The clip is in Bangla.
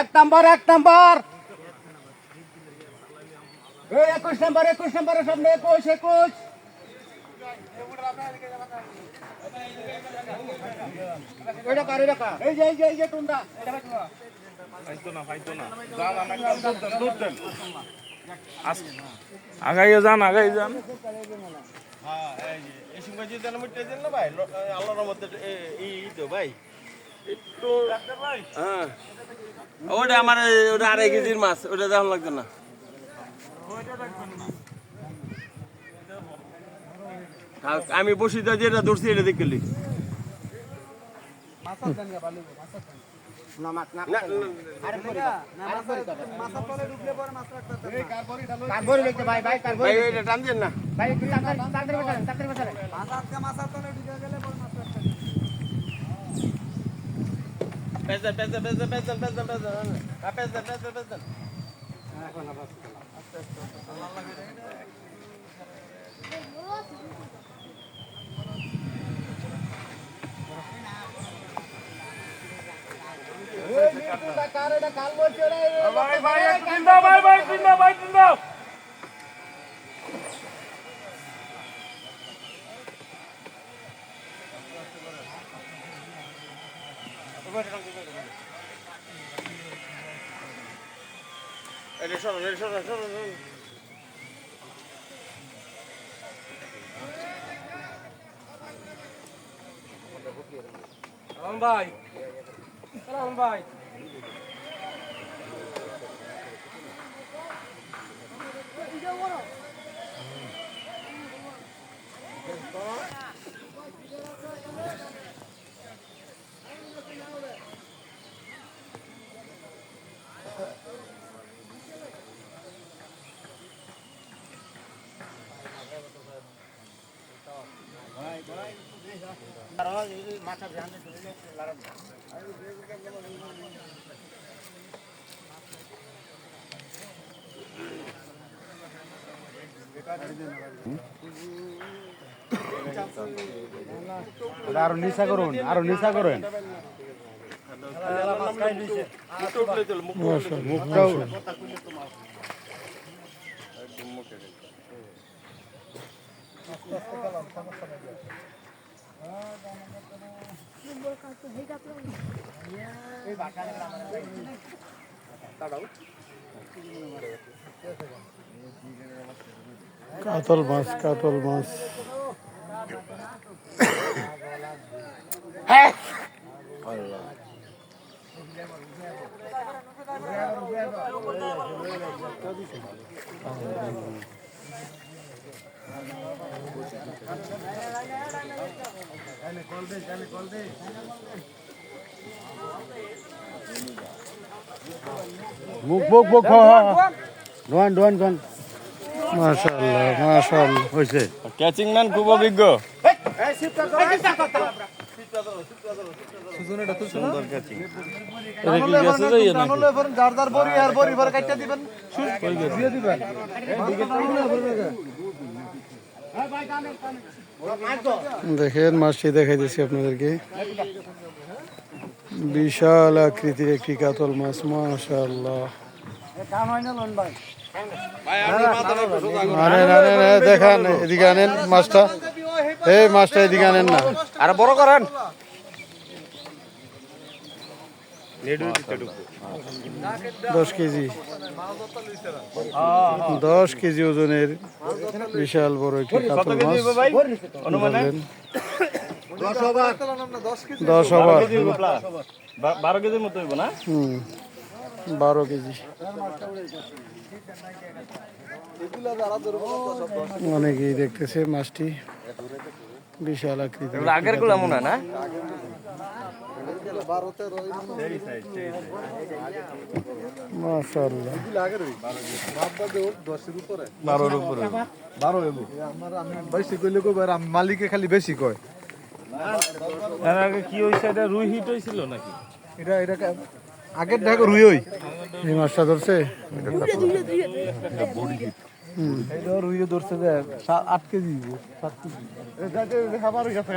এক নাম্বার 21 নম্বরের সামনে 21 ওইটা পারে রাখা এই যে টুন্ডা এটা ফাইতো না যান দুধ আগাইয়ে যান হ্যাঁ এই সময় যে জানা মিটে দেন না ভাই আল্লাহর রহমতে এই তো ভাই একটু হ্যাঁ ওটা আমার ওটা 2.5 কেজির মাছ ওটা দাম লাগবে না আমি বসি দা যেটা ধরছি এটা দেখলি না মাছ না আরে মাছের তলে ঢুকলে পরে মাছ রাখতে এই কারবরি দেখতে ভাই কারবরি ভাই এটা টান দেন না ভাই একটু তাড়াতাড়ি বসালে মাছের তলে ঢুকে গেলে পরে মাছ রাখতে পেজ এখন আবার আস্তে আল্লাহ লাগে ভাই মাথা ধ্যান দিয়ে লড়াই আরো নিশা করুন মুখটাও কাতল মাছ মুখ ডোয়ান মাশাআল্লাহ হয়েছে ক্যাচিং ম্যান খুব অভিজ্ঞ দেখেন মাছটি দেখাই দিচ্ছি আপনাদেরকে বিশাল আকৃতির একটি কাতল মাছ মাশাআল্লাহ দেখান এদিকে আনেন মাছটা এদিকে আনেন না আর বড় করেন 10 কেজি ওজনের বিশাল বড় একটি কাতল মাছ 10 ওভার 12 কেজির মতো হইব না 12 কেজি অনেকেই দেখতেছে মাছটি বিশাল আকৃতি আগের গুলো মনে হয় না মাশাআল্লাহ মালিকে খালি বেশি কয় কি হয়েছে এটা রুই হিট হয়েছিল নাকি এটা আগের ঢাকা রুই ওই এই মাছটা ধরছে এই ধর রুইয়ে ধরছে যে 8 কেজি 7 কেজি খাবার হয়ে গেছে